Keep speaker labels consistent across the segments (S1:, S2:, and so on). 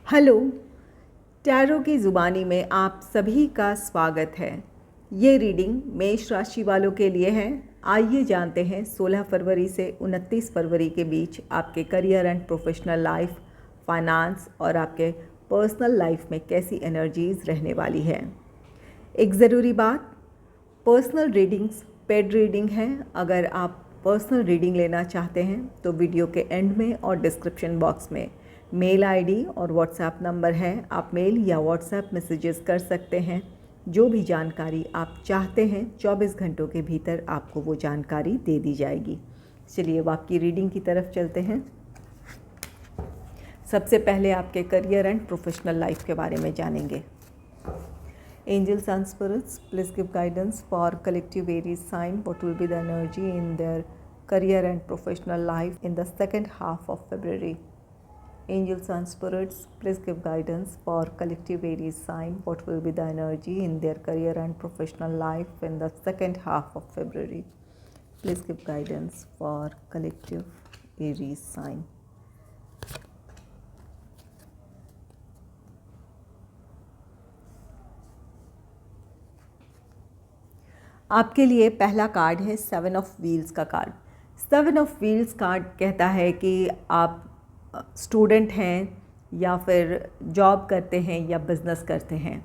S1: Hello, tarot की ज़ुबानी में आप सभी का स्वागत है। ये रीडिंग मेष राशि वालों के लिए है। आइए जानते हैं 16 फरवरी से 29 फरवरी के बीच आपके career and professional life, finance और आपके पर्सनल लाइफ में कैसी एनर्जीज़ रहने वाली है। एक ज़रूरी बात, पर्सनल रीडिंग्स पेड रीडिंग है। अगर आप पर्सनल रीडिंग लेना चाहते हैं तो वीडियो के एंड में और डिस्क्रिप्शन बॉक्स में मेल आईडी और व्हाट्सएप नंबर है। आप मेल या व्हाट्सएप मैसेजेस कर सकते हैं। जो भी जानकारी आप चाहते हैं 24 घंटों के भीतर आपको वो जानकारी दे दी जाएगी। चलिए अब आपकी रीडिंग की तरफ चलते हैं। सबसे पहले आपके करियर एंड प्रोफेशनल लाइफ के बारे में जानेंगे। Angels and spirits, please give guidance for collective Aries sign. What will be the energy in their career and professional life in the second half of February? Angels and spirits, please give guidance for collective Aries sign. What will be the energy in their career and professional life in the second half of February? Please give guidance for collective Aries sign. आपके लिए पहला card है 7 of wheels का card. 7 of wheels card कहता है कि आप student हैं या फिर जॉब करते हैं या बिज़नेस करते हैं।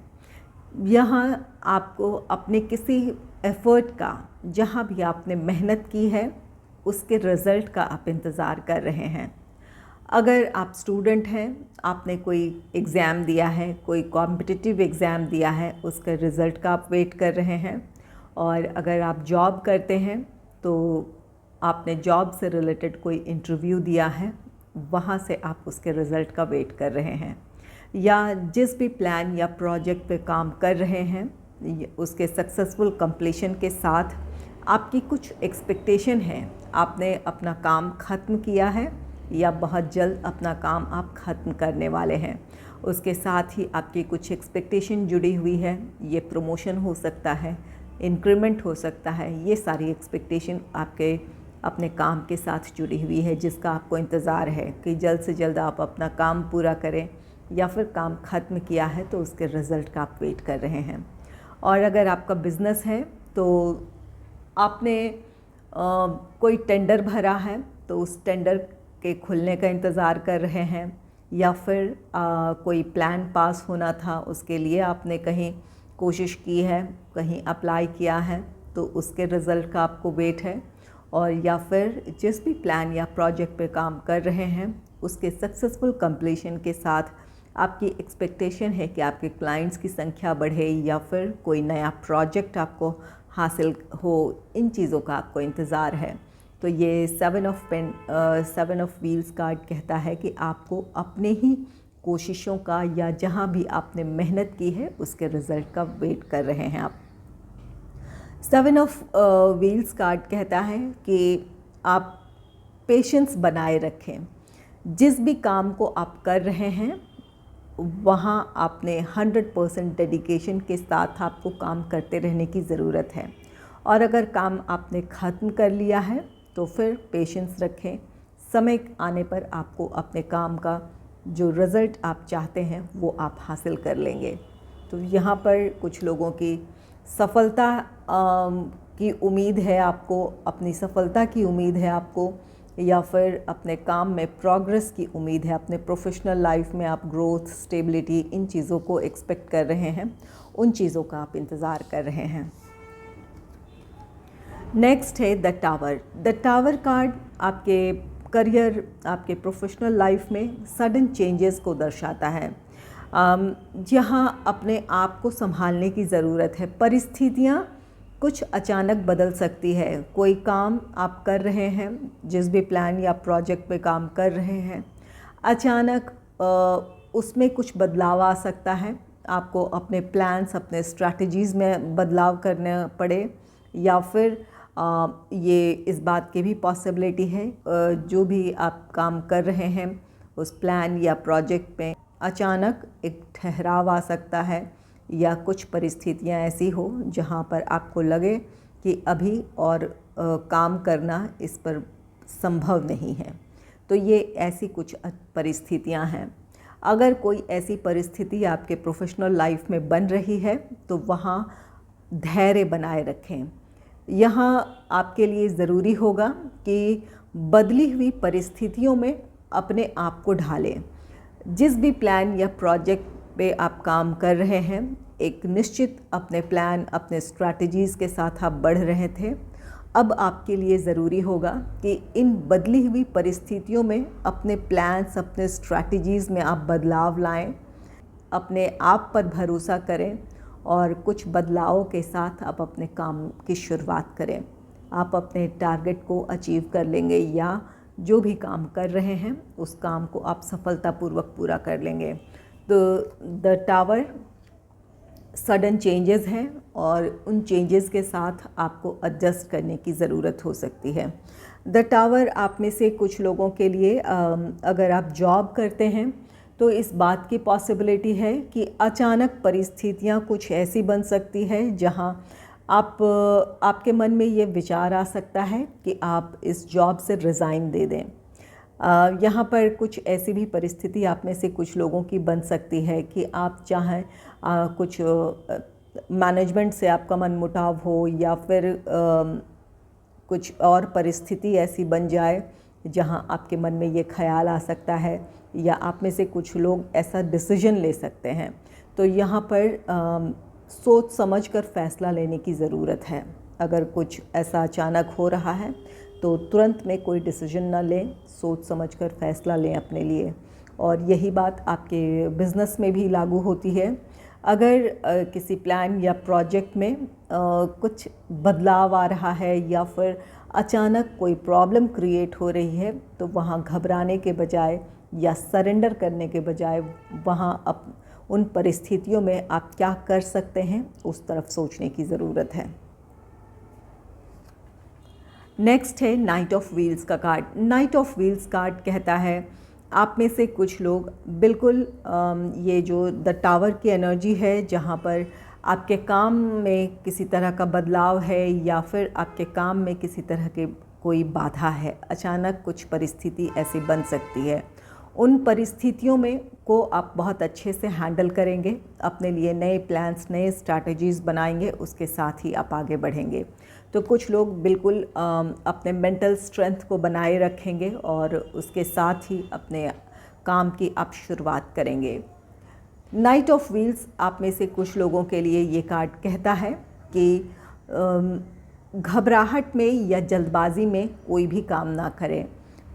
S1: यहाँ आपको अपने किसी एफ़र्ट का, जहाँ भी आपने मेहनत की है उसके रिज़ल्ट का आप इंतज़ार कर रहे हैं। अगर आप स्टूडेंट हैं, आपने कोई एग्ज़ाम दिया है, कोई कॉम्पिटिटिव एग्ज़ाम दिया है, उसके रिज़ल्ट का आप वेट कर रहे हैं। और अगर आप जॉब करते हैं तो आपने जॉब से रिलेटेड कोई इंटरव्यू दिया है, वहाँ से आप उसके रिज़ल्ट का वेट कर रहे हैं। या जिस भी प्लान या प्रोजेक्ट पे काम कर रहे हैं उसके सक्सेसफुल कंप्लीशन के साथ आपकी कुछ एक्सपेक्टेशन है। आपने अपना काम ख़त्म किया है या बहुत जल्द अपना काम आप ख़त्म करने वाले हैं। उसके साथ ही आपकी कुछ एक्सपेक्टेशन जुड़ी हुई है। ये प्रमोशन हो सकता है, इंक्रीमेंट हो सकता है। ये सारी एक्सपेक्टेशन आपके अपने काम के साथ जुड़ी हुई है, जिसका आपको इंतज़ार है कि जल्द से जल्द आप अपना काम पूरा करें, या फिर काम ख़त्म किया है तो उसके रिज़ल्ट का आप वेट कर रहे हैं। और अगर आपका बिज़नेस है तो आपने कोई टेंडर भरा है तो उस टेंडर के खुलने का इंतज़ार कर रहे हैं, या फिर कोई प्लान पास होना था उसके लिए आपने कहीं कोशिश की है, कहीं अप्लाई किया है तो उसके रिज़ल्ट का आपको वेट है। और या फिर जिस भी प्लान या प्रोजेक्ट पे काम कर रहे हैं उसके सक्सेसफुल कंप्लीशन के साथ आपकी एक्सपेक्टेशन है कि आपके क्लाइंट्स की संख्या बढ़े या फिर कोई नया प्रोजेक्ट आपको हासिल हो। इन चीज़ों का आपको इंतज़ार है। तो ये 7 ऑफ व्हील्स कार्ड कहता है कि आपको अपने ही कोशिशों का या जहाँ भी आपने मेहनत की है उसके रिज़ल्ट का वेट कर रहे हैं आप। 7 ऑफ व्हील्स कार्ड कहता है कि आप पेशेंस बनाए रखें। जिस भी काम को आप कर रहे हैं वहाँ आपने 100% डेडिकेशन के साथ आपको काम करते रहने की ज़रूरत है। और अगर काम आपने ख़त्म कर लिया है तो फिर पेशेंस रखें। समय आने पर आपको अपने काम का जो रिज़ल्ट आप चाहते हैं वो आप हासिल कर लेंगे। तो यहाँ पर कुछ लोगों की सफलता की उम्मीद है आपको, अपनी सफलता की उम्मीद है आपको, या फिर अपने काम में प्रोग्रेस की उम्मीद है। अपने प्रोफेशनल लाइफ में आप ग्रोथ, स्टेबिलिटी, इन चीज़ों को एक्सपेक्ट कर रहे हैं, उन चीज़ों का आप इंतज़ार कर रहे हैं। नेक्स्ट है the tower. The tower card आपके करियर, आपके प्रोफेशनल लाइफ में सडन चेंजेस को दर्शाता है। जहाँ अपने आप को संभालने की ज़रूरत है। परिस्थितियाँ कुछ अचानक बदल सकती है। कोई काम आप कर रहे हैं, जिस भी प्लान या प्रोजेक्ट पे काम कर रहे हैं, अचानक उसमें कुछ बदलाव आ सकता है। आपको अपने प्लान्स, अपने स्ट्रैटेजीज़ में बदलाव करने पड़े, या फिर ये इस बात की भी पॉसिबिलिटी है जो भी आप काम कर रहे हैं उस प्लान या प्रोजेक्ट में अचानक एक ठहराव आ सकता है, या कुछ परिस्थितियां ऐसी हो जहां पर आपको लगे कि अभी और काम करना इस पर संभव नहीं है। तो ये ऐसी कुछ परिस्थितियां हैं। अगर कोई ऐसी परिस्थिति आपके प्रोफेशनल लाइफ में बन रही है तो वहाँ धैर्य बनाए रखें। यहाँ आपके लिए ज़रूरी होगा कि बदली हुई परिस्थितियों में अपने आप को ढालें। जिस भी प्लान या प्रोजेक्ट पे आप काम कर रहे हैं, एक निश्चित अपने प्लान, अपने स्ट्रैटेजीज़ के साथ आप बढ़ रहे थे। अब आपके लिए ज़रूरी होगा कि इन बदली हुई परिस्थितियों में अपने प्लान्स, अपने स्ट्रैटेजीज़ में आप बदलाव लाएं, अपने आप पर भरोसा करें और कुछ बदलावों के साथ आप अपने काम की शुरुआत करें। आप अपने टारगेट को अचीव कर लेंगे या जो भी काम कर रहे हैं उस काम को आप सफलतापूर्वक पूरा कर लेंगे। तो द टावर सडन चेंजेस हैं और उन चेंजेस के साथ आपको एडजस्ट करने की ज़रूरत हो सकती है। द टावर आप में से कुछ लोगों के लिए अगर आप जॉब करते हैं तो इस बात की पॉसिबिलिटी है कि अचानक परिस्थितियां कुछ ऐसी बन सकती है जहां आपके मन में ये विचार आ सकता है कि आप इस जॉब से रिज़ाइन दे दें। यहाँ पर कुछ ऐसी भी परिस्थिति आप में से कुछ लोगों की बन सकती है कि आप चाहें कुछ मैनेजमेंट से आपका मनमुटाव हो या फिर कुछ और परिस्थिति ऐसी बन जाए जहाँ आपके मन में ये ख्याल आ सकता है या आप में से कुछ लोग ऐसा डिसीजन ले सकते हैं। तो यहाँ पर सोच समझ कर फ़ैसला लेने की ज़रूरत है। अगर कुछ ऐसा अचानक हो रहा है तो तुरंत में कोई डिसीजन ना लें, सोच समझकर फ़ैसला लें अपने लिए। और यही बात आपके बिज़नेस में भी लागू होती है। अगर किसी प्लान या प्रोजेक्ट में कुछ बदलाव आ रहा है या फिर अचानक कोई प्रॉब्लम क्रिएट हो रही है तो वहाँ घबराने के बजाय या सरेंडर करने के बजाय वहाँ उन परिस्थितियों में आप क्या कर सकते हैं उस तरफ सोचने की ज़रूरत है। नेक्स्ट है नाइट ऑफ व्हील्स का card. Night of wheels card कहता है आप में से कुछ लोग बिल्कुल ये जो द टावर की एनर्जी है जहाँ पर आपके काम में किसी तरह का बदलाव है या फिर आपके काम में किसी तरह के कोई बाधा है, अचानक कुछ परिस्थिति ऐसी बन सकती है। उन परिस्थितियों में को आप बहुत अच्छे से हैंडल करेंगे, अपने लिए नए प्लान्स, नए स्ट्रैटेजीज़ बनाएंगे, उसके साथ ही आप आगे बढ़ेंगे। तो कुछ लोग बिल्कुल अपने मेंटल स्ट्रेंथ को बनाए रखेंगे और उसके साथ ही अपने काम की आप शुरुआत करेंगे। नाइट ऑफ व्हील्स आप में से कुछ लोगों के लिए ये कार्ड कहता है कि घबराहट में या जल्दबाजी में कोई भी काम ना करें,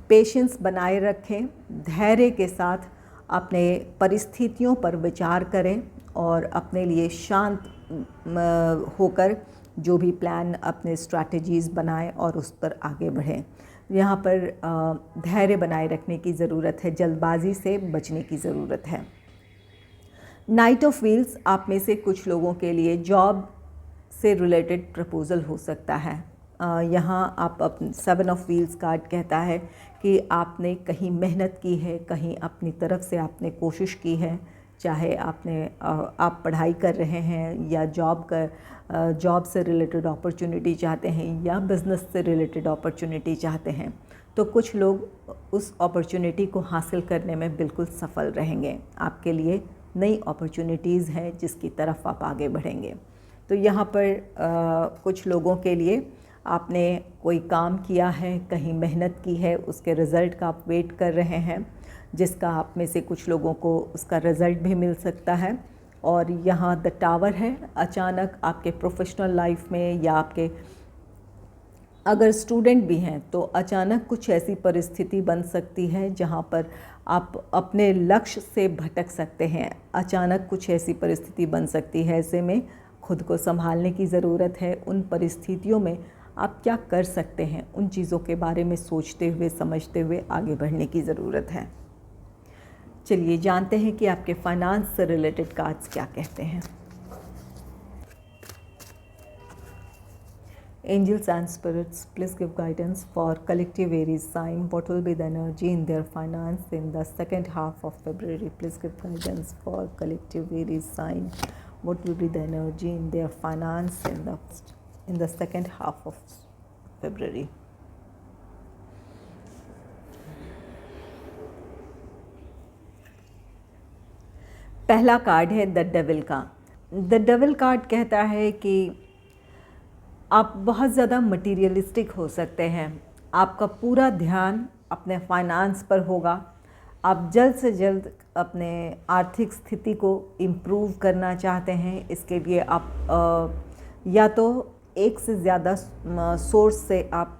S1: पेशेंस बनाए रखें, धैर्य के साथ अपने परिस्थितियों पर विचार करें और अपने लिए शांत होकर जो भी प्लान, अपने स्ट्रैटेजीज़ बनाएं और उस पर आगे बढ़ें। यहाँ पर धैर्य बनाए रखने की ज़रूरत है, जल्दबाजी से बचने की ज़रूरत है। नाइट ऑफ व्हील्स आप में से कुछ लोगों के लिए जॉब से रिलेटेड प्रपोज़ल हो सकता है। यहाँ आप अपने 7 ऑफ व्हील्स कार्ड कहता है कि आपने कहीं मेहनत की है, कहीं अपनी तरफ से आपने कोशिश की है, चाहे आप पढ़ाई कर रहे हैं या जॉब से रिलेटेड अपॉर्चुनिटी चाहते हैं या बिज़नेस से रिलेटेड अपॉर्चुनिटी चाहते हैं, तो कुछ लोग उस अपॉर्चुनिटी को हासिल करने में बिल्कुल सफल रहेंगे। आपके लिए नई अपॉर्चुनिटीज़ हैं जिसकी तरफ आप आगे बढ़ेंगे। तो यहाँ पर कुछ लोगों के लिए आपने कोई काम किया है, कहीं मेहनत की है, उसके रिज़ल्ट का आप वेट कर रहे हैं, जिसका आप में से कुछ लोगों को उसका रिज़ल्ट भी मिल सकता है। और यहाँ द टावर है, अचानक आपके प्रोफेशनल लाइफ में या आपके अगर स्टूडेंट भी हैं तो अचानक कुछ ऐसी परिस्थिति बन सकती है जहाँ पर आप अपने लक्ष्य से भटक सकते हैं। अचानक कुछ ऐसी परिस्थिति बन सकती है, ऐसे में खुद को संभालने की ज़रूरत है। उन परिस्थितियों में आप क्या कर सकते हैं, उन चीज़ों के बारे में सोचते हुए, समझते हुए आगे बढ़ने की ज़रूरत है। चलिए जानते हैं कि आपके फाइनेंस से रिलेटेड कार्ड्स क्या कहते हैं। Angels and spirits, please give guidance for collective Aries sign. What will be the energy in their finance in the second half of February? Please give guidance for collective Aries sign. What will be the energy in their finance in the second half of February? पहला card है the devil का। The devil card कहता है कि आप बहुत ज़्यादा materialistic हो सकते हैं। आपका पूरा ध्यान अपने फाइनेंस पर होगा। आप जल्द से जल्द अपने आर्थिक स्थिति को इम्प्रूव करना चाहते हैं। इसके लिए आप या तो एक से ज़्यादा सोर्स से आप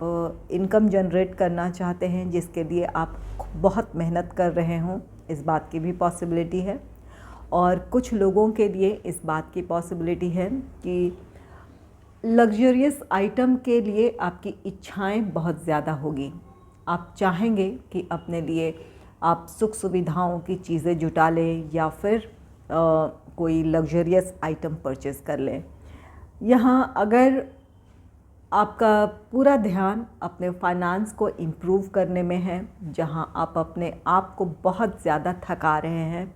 S1: इनकम जनरेट करना चाहते हैं, जिसके लिए आप बहुत मेहनत कर रहे हों, इस बात की भी पॉसिबिलिटी है। और कुछ लोगों के लिए इस बात की पॉसिबिलिटी है कि लग्जरियस आइटम के लिए आपकी इच्छाएं बहुत ज़्यादा होगी। आप चाहेंगे कि अपने लिए आप सुख सुविधाओं की चीज़ें जुटा लें या फिर कोई लग्जरियस आइटम परचेज़ कर लें। यहाँ अगर आपका पूरा ध्यान अपने फाइनेंस को इम्प्रूव करने में है, जहाँ आप अपने आप को बहुत ज़्यादा थका रहे हैं,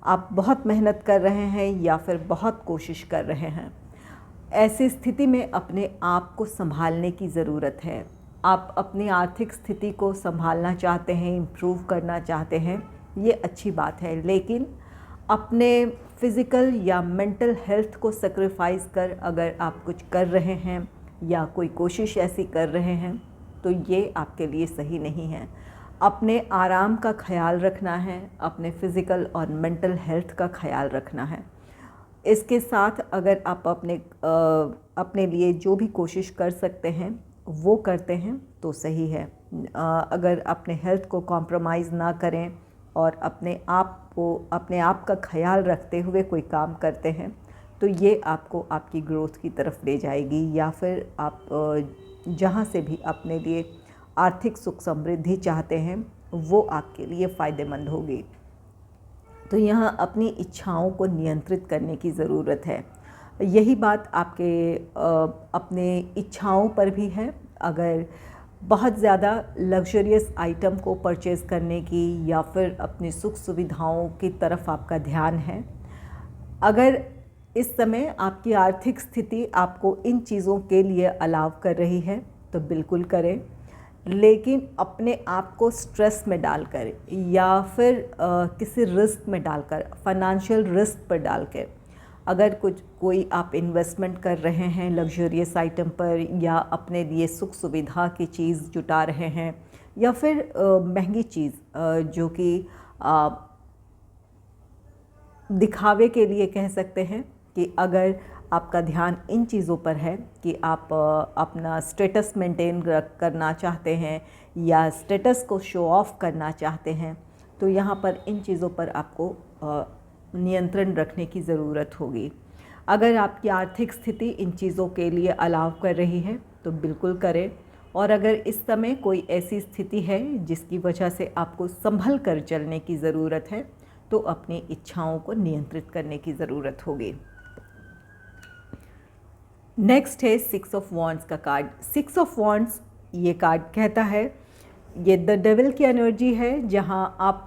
S1: आप बहुत मेहनत कर रहे हैं या फिर बहुत कोशिश कर रहे हैं, ऐसी स्थिति में अपने आप को संभालने की ज़रूरत है। आप अपनी आर्थिक स्थिति को संभालना चाहते हैं, इम्प्रूव करना चाहते हैं, ये अच्छी बात है, लेकिन अपने फिज़िकल या मेंटल हेल्थ को सेक्रीफाइस कर अगर आप कुछ कर रहे हैं या कोई कोशिश ऐसी कर रहे हैं तो ये आपके लिए सही नहीं है। अपने आराम का ख्याल रखना है, अपने फिज़िकल और मेंटल हेल्थ का ख्याल रखना है। इसके साथ अगर आप अपने लिए जो भी कोशिश कर सकते हैं वो करते हैं तो सही है। अगर अपने हेल्थ को कॉम्प्रोमाइज़ ना करें और अपने आप का ख्याल रखते हुए कोई काम करते हैं तो ये आपको आपकी ग्रोथ की तरफ ले जाएगी, या फिर आप जहाँ से भी अपने लिए आर्थिक सुख समृद्धि चाहते हैं वो आपके लिए फ़ायदेमंद होगी। तो यहाँ अपनी इच्छाओं को नियंत्रित करने की ज़रूरत है। यही बात आपके अपने इच्छाओं पर भी है। अगर बहुत ज़्यादा लग्जरियस आइटम को परचेज़ करने की या फिर अपनी सुख सुविधाओं की तरफ आपका ध्यान है, अगर इस समय आपकी आर्थिक स्थिति आपको इन चीज़ों के लिए अलाउ कर रही है तो बिल्कुल करें, लेकिन अपने आप को स्ट्रेस में डालकर या फिर किसी रिस्क में डालकर, फाइनेंशियल रिस्क पर डालकर, अगर कोई आप इन्वेस्टमेंट कर रहे हैं लग्जरियस आइटम पर या अपने लिए सुख सुविधा की चीज़ जुटा रहे हैं या फिर महंगी चीज़ जो कि दिखावे के लिए कह सकते हैं, कि अगर आपका ध्यान इन चीज़ों पर है कि आप अपना स्टेटस मेंटेन करना चाहते हैं या स्टेटस को शो ऑफ करना चाहते हैं, तो यहाँ पर इन चीज़ों पर आपको नियंत्रण रखने की ज़रूरत होगी। अगर आपकी आर्थिक स्थिति इन चीज़ों के लिए अलाउ कर रही है तो बिल्कुल करें, और अगर इस समय कोई ऐसी स्थिति है जिसकी वजह से आपको संभल कर चलने की ज़रूरत है तो अपनी इच्छाओं को नियंत्रित करने की ज़रूरत होगी। नेक्स्ट है 6 ऑफ वॉन्ड्स का कार्ड। 6 ऑफ वॉन्ड्स ये कार्ड कहता है, ये द डेविल की एनर्जी है, जहाँ आप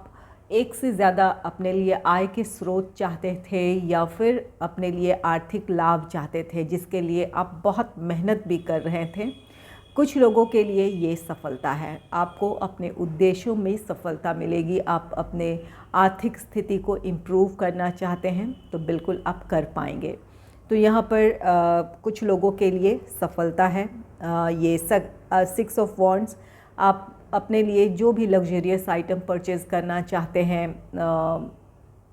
S1: एक से ज़्यादा अपने लिए आय के स्रोत चाहते थे या फिर अपने लिए आर्थिक लाभ चाहते थे, जिसके लिए आप बहुत मेहनत भी कर रहे थे। कुछ लोगों के लिए ये सफलता है, आपको अपने उद्देश्यों में सफलता मिलेगी। आप अपने आर्थिक स्थिति को इम्प्रूव करना चाहते हैं तो बिल्कुल आप कर पाएंगे। तो यहाँ पर कुछ लोगों के लिए सफलता है। ये 6 ऑफ वॉन्ड्स, आप अपने लिए जो भी लग्जरियस आइटम परचेज़ करना चाहते हैं,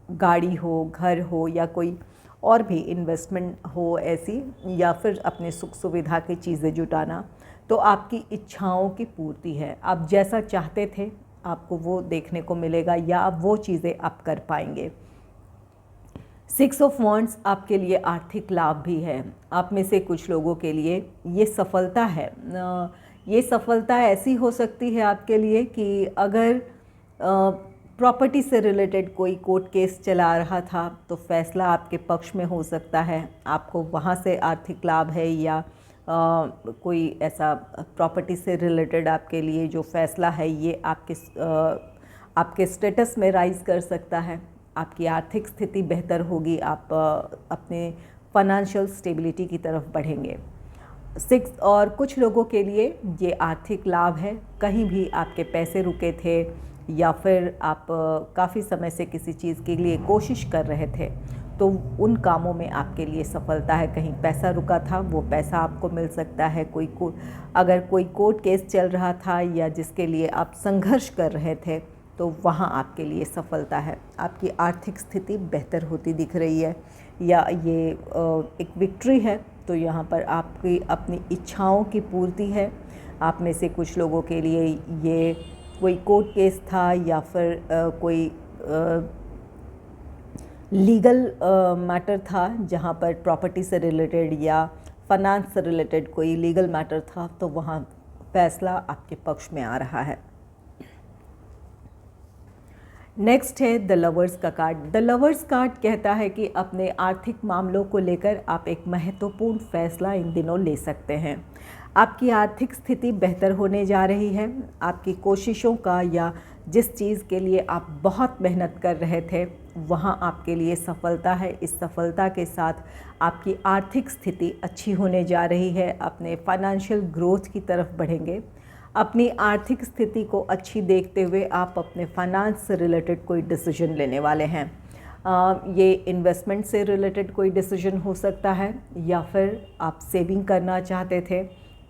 S1: गाड़ी हो, घर हो या कोई और भी इन्वेस्टमेंट हो ऐसी, या फिर अपने सुख सुविधा की चीज़ें जुटाना, तो आपकी इच्छाओं की पूर्ति है। आप जैसा चाहते थे आपको वो देखने को मिलेगा या आप वो चीज़ें आप कर पाएंगे। 6 ऑफ वॉन्ड्स आपके लिए आर्थिक लाभ भी है। आप में से कुछ लोगों के लिए ये सफलता है। ये सफलता ऐसी हो सकती है आपके लिए कि अगर प्रॉपर्टी से रिलेटेड कोई कोर्ट केस चला रहा था तो फैसला आपके पक्ष में हो सकता है, आपको वहाँ से आर्थिक लाभ है, या कोई ऐसा प्रॉपर्टी से रिलेटेड आपके लिए जो फैसला है ये आपके स्टेटस में राइज़ कर सकता है, आपकी आर्थिक स्थिति बेहतर होगी, आप अपने फाइनेंशियल स्टेबिलिटी की तरफ बढ़ेंगे। 6 और कुछ लोगों के लिए ये आर्थिक लाभ है। कहीं भी आपके पैसे रुके थे या फिर आप काफ़ी समय से किसी चीज़ के लिए कोशिश कर रहे थे, तो उन कामों में आपके लिए सफलता है। कहीं पैसा रुका था, वो पैसा आपको मिल सकता है। अगर कोई कोर्ट केस चल रहा था या जिसके लिए आप संघर्ष कर रहे थे, तो वहाँ आपके लिए सफलता है। आपकी आर्थिक स्थिति बेहतर होती दिख रही है, या ये एक विक्ट्री है। तो यहाँ पर आपकी अपनी इच्छाओं की पूर्ति है। आप में से कुछ लोगों के लिए ये कोई कोर्ट केस था, या फिर कोई लीगल मैटर था जहाँ पर प्रॉपर्टी से रिलेटेड या फाइनेंस से रिलेटेड कोई लीगल मैटर था, तो वहाँ फैसला आपके पक्ष में आ रहा है। नेक्स्ट है द लवर्स का कार्ड। द लवर्स कार्ड कहता है कि अपने आर्थिक मामलों को लेकर आप एक महत्वपूर्ण फैसला इन दिनों ले सकते हैं। आपकी आर्थिक स्थिति बेहतर होने जा रही है। आपकी कोशिशों का या जिस चीज़ के लिए आप बहुत मेहनत कर रहे थे, वहाँ आपके लिए सफलता है। इस सफलता के साथ आपकी आर्थिक स्थिति अच्छी होने जा रही है। अपने फाइनेंशियल ग्रोथ की तरफ बढ़ेंगे। अपनी आर्थिक स्थिति को अच्छी देखते हुए आप अपने फाइनेंस से रिलेटेड कोई डिसीजन लेने वाले हैं। ये इन्वेस्टमेंट से रिलेटेड कोई डिसीजन हो सकता है, या फिर आप सेविंग करना चाहते थे,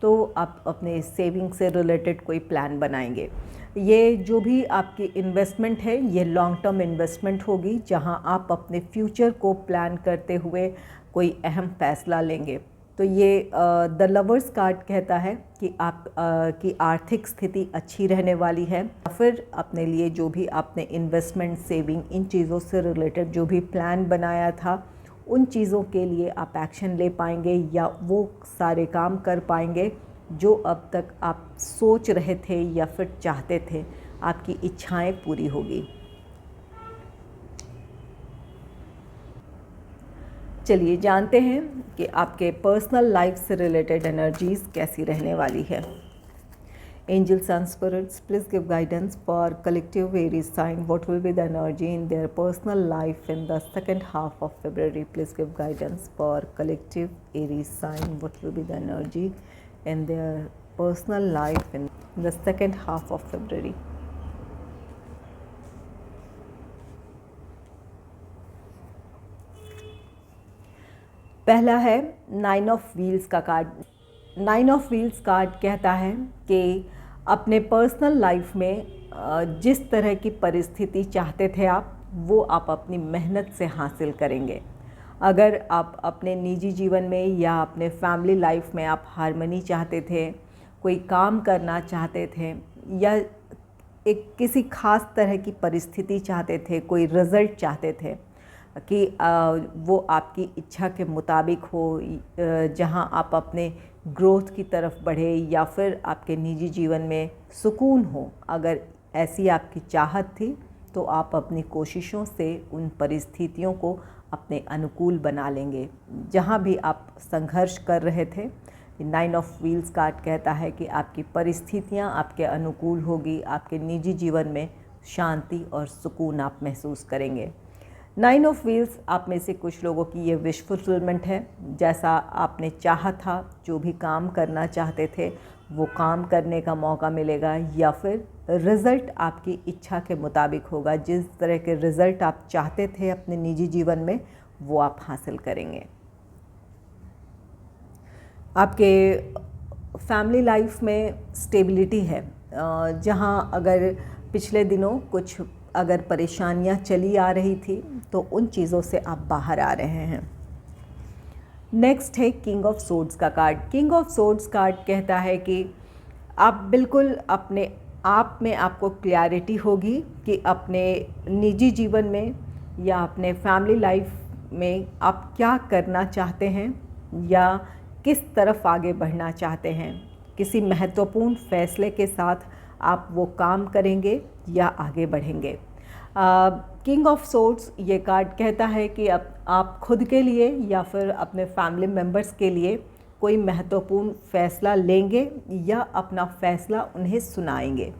S1: तो आप अपने सेविंग से रिलेटेड कोई प्लान बनाएंगे। ये जो भी आपकी इन्वेस्टमेंट है, ये लॉन्ग टर्म इन्वेस्टमेंट होगी, जहां आप अपने फ्यूचर को प्लान करते हुए कोई अहम फैसला लेंगे। तो ये द लवर्स कार्ड कहता है कि आप की आर्थिक स्थिति अच्छी रहने वाली है। फिर अपने लिए जो भी आपने इन्वेस्टमेंट, सेविंग, इन चीज़ों से रिलेटेड जो भी प्लान बनाया था, उन चीज़ों के लिए आप एक्शन ले पाएंगे, या वो सारे काम कर पाएंगे जो अब तक आप सोच रहे थे या फिर चाहते थे। आपकी इच्छाएं पूरी होगी। चलिए जानते हैं कि आपके पर्सनल लाइफ से रिलेटेड एनर्जीज़ कैसी रहने वाली है। Angels and spirits, please give guidance for collective Aries sign. What will be the energy in their personal life in the second half of February? Please give guidance for collective Aries sign. What will be the energy in their personal life in the second half of February? पहला है 9 of wheels का card. 9 of wheels card कहता है कि अपने personal life में जिस तरह की परिस्थिति चाहते थे आप, वो आप अपनी मेहनत से हासिल करेंगे। अगर आप अपने निजी जीवन में या अपने फैमिली लाइफ में आप हार्मनी चाहते थे, कोई काम करना चाहते थे, या एक किसी खास तरह की परिस्थिति चाहते थे, कोई रिज़ल्ट चाहते थे कि वो आपकी इच्छा के मुताबिक हो, जहां आप अपने ग्रोथ की तरफ बढ़े, या फिर आपके निजी जीवन में सुकून हो, अगर ऐसी आपकी चाहत थी, तो आप अपनी कोशिशों से उन परिस्थितियों को अपने अनुकूल बना लेंगे। जहां भी आप संघर्ष कर रहे थे, 9 ऑफ व्हील्स कार्ड कहता है कि आपकी परिस्थितियां आपके अनुकूल होगी। आपके निजी जीवन में शांति और सुकून आप महसूस करेंगे। 9 ऑफ व्हील्स आप में से कुछ लोगों की ये विश फुलफिलमेंट है। जैसा आपने चाहा था, जो भी काम करना चाहते थे, वो काम करने का मौका मिलेगा, या फिर रिज़ल्ट आपकी इच्छा के मुताबिक होगा। जिस तरह के रिज़ल्ट आप चाहते थे अपने निजी जीवन में, वो आप हासिल करेंगे। आपके फैमिली लाइफ में स्टेबिलिटी है। जहां अगर पिछले दिनों कुछ अगर परेशानियां चली आ रही थी, तो उन चीज़ों से आप बाहर आ रहे हैं। नेक्स्ट है किंग ऑफ सोर्ड्स का card. King of swords card कहता है कि आप बिल्कुल अपने आप में आपको क्लैरिटी होगी कि अपने निजी जीवन में या अपने फैमिली लाइफ में आप क्या करना चाहते हैं, या किस तरफ आगे बढ़ना चाहते हैं। किसी महत्वपूर्ण फैसले के साथ आप वो काम करेंगे या आगे बढ़ेंगे। किंग ऑफ सोर्ड्स ये कार्ड कहता है कि आप खुद के लिए या फिर अपने फैमिली मेम्बर्स के लिए कोई महत्वपूर्ण फ़ैसला लेंगे, या अपना फ़ैसला उन्हें सुनाएंगे।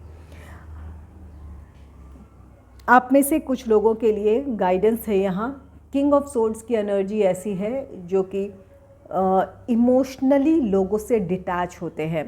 S1: आप में से कुछ लोगों के लिए गाइडेंस है यहाँ। किंग ऑफ सोर्ड्स की एनर्जी ऐसी है जो कि इमोशनली लोगों से डिटैच होते हैं।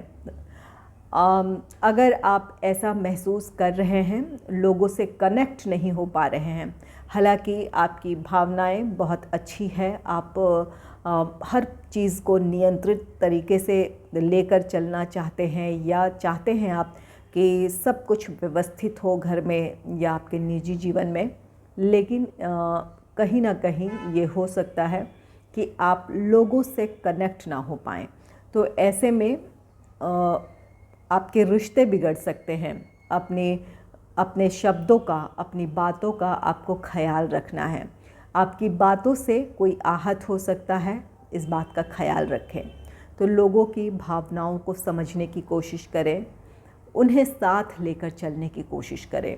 S1: अगर आप ऐसा महसूस कर रहे हैं, लोगों से कनेक्ट नहीं हो पा रहे हैं, हालांकि आपकी भावनाएं बहुत अच्छी है, आप हर चीज़ को नियंत्रित तरीके से लेकर चलना चाहते हैं, या चाहते हैं आप कि सब कुछ व्यवस्थित हो घर में या आपके निजी जीवन में, लेकिन कहीं ना कहीं ये हो सकता है कि आप लोगों से कनेक्ट ना हो पाएँ। तो ऐसे में आपके रिश्ते बिगड़ सकते हैं। अपने शब्दों का, अपनी बातों का आपको ख्याल रखना है। आपकी बातों से कोई आहत हो सकता है, इस बात का ख्याल रखें। तो लोगों की भावनाओं को समझने की कोशिश करें, उन्हें साथ लेकर चलने की कोशिश करें,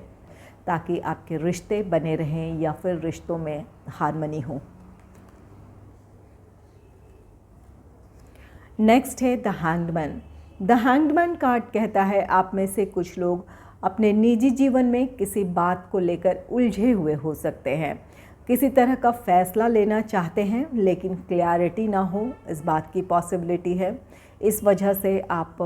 S1: ताकि आपके रिश्ते बने रहें या फिर रिश्तों में हार्मनी हो। नेक्स्ट है the hanged the hanged card कहता है आप में से कुछ लोग अपने निजी जीवन में किसी बात को लेकर उलझे हुए हो सकते हैं। किसी तरह का फ़ैसला लेना चाहते हैं लेकिन क्लैरिटी ना हो, इस बात की पॉसिबिलिटी है। इस वजह से आप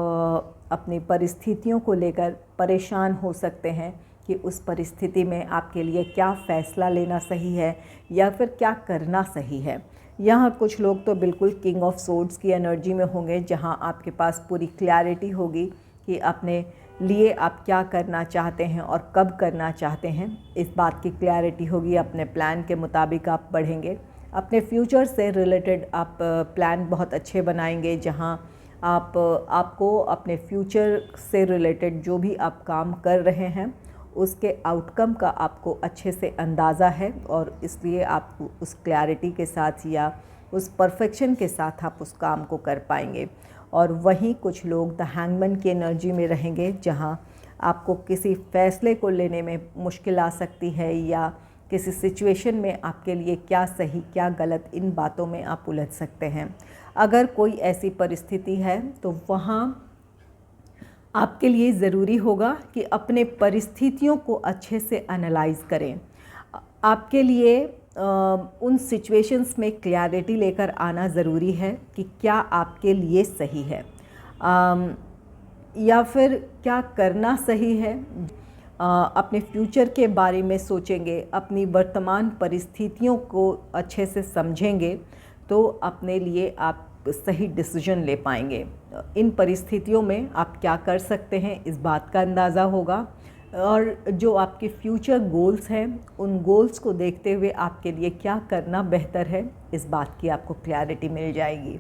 S1: अपनी परिस्थितियों को लेकर परेशान हो सकते हैं कि उस परिस्थिति में आपके लिए क्या फ़ैसला लेना सही है या फिर क्या करना सही है। यहाँ कुछ लोग तो बिल्कुल किंग ऑफ सोर्ड्स की एनर्जी में होंगे, जहाँ आपके पास पूरी क्लैरिटी होगी कि अपने लिए आप क्या करना चाहते हैं और कब करना चाहते हैं। इस बात की क्लैरिटी होगी, अपने प्लान के मुताबिक आप बढ़ेंगे। अपने फ्यूचर से रिलेटेड आप प्लान बहुत अच्छे बनाएंगे, जहाँ आपको अपने फ्यूचर से रिलेटेड जो भी आप काम कर रहे हैं उसके आउटकम का आपको अच्छे से अंदाज़ा है, और इसलिए आप उस क्लैरिटी के साथ या उस परफेक्शन के साथ आप उस काम को कर पाएंगे। और वहीं कुछ लोग द हैंगमैन की एनर्जी में रहेंगे, जहां आपको किसी फ़ैसले को लेने में मुश्किल आ सकती है, या किसी सिचुएशन में आपके लिए क्या सही क्या गलत, इन बातों में आप उलझ सकते हैं। अगर कोई ऐसी परिस्थिति है तो वहाँ आपके लिए ज़रूरी होगा कि अपने परिस्थितियों को अच्छे से एनालाइज़ करें। आपके लिए उन सिचुएशंस में क्लैरिटी लेकर आना ज़रूरी है कि क्या आपके लिए सही है या फिर क्या करना सही है। अपने फ्यूचर के बारे में सोचेंगे, अपनी वर्तमान परिस्थितियों को अच्छे से समझेंगे, तो अपने लिए आप सही डिसीजन ले पाएंगे। इन परिस्थितियों में आप क्या कर सकते हैं, इस बात का अंदाज़ा होगा, और जो आपके फ्यूचर गोल्स हैं उन गोल्स को देखते हुए आपके लिए क्या करना बेहतर है, इस बात की आपको क्लैरिटी मिल जाएगी।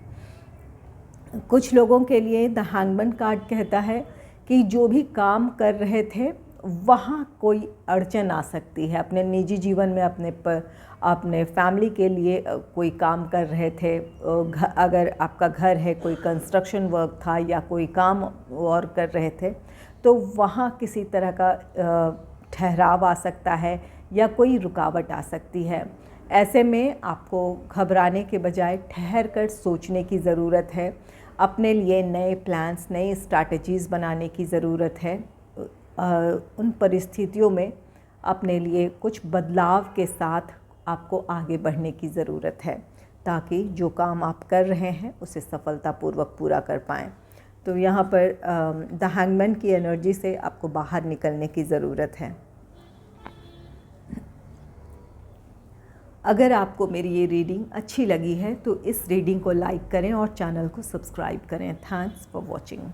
S1: कुछ लोगों के लिए द हैंगमैन कार्ड कहता है कि जो भी काम कर रहे थे वहाँ कोई अड़चन आ सकती है। अपने निजी जीवन में अपने फैमिली के लिए कोई काम कर रहे थे, अगर आपका घर है, कोई कंस्ट्रक्शन वर्क था या कोई काम और कर रहे थे, तो वहाँ किसी तरह का ठहराव आ सकता है या कोई रुकावट आ सकती है। ऐसे में आपको घबराने के बजाय ठहर कर सोचने की ज़रूरत है। अपने लिए नए प्लान्स, नई स्ट्रैटेजीज़ बनाने की ज़रूरत है। उन परिस्थितियों में अपने लिए कुछ बदलाव के साथ आपको आगे बढ़ने की ज़रूरत है, ताकि जो काम आप कर रहे हैं उसे सफलतापूर्वक पूरा कर पाएँ। तो यहाँ पर द हैंगमैन की एनर्जी से आपको बाहर निकलने की ज़रूरत है। अगर आपको मेरी ये रीडिंग अच्छी लगी है तो इस रीडिंग को लाइक करें और चैनल को सब्सक्राइब करें। Thanks for watching.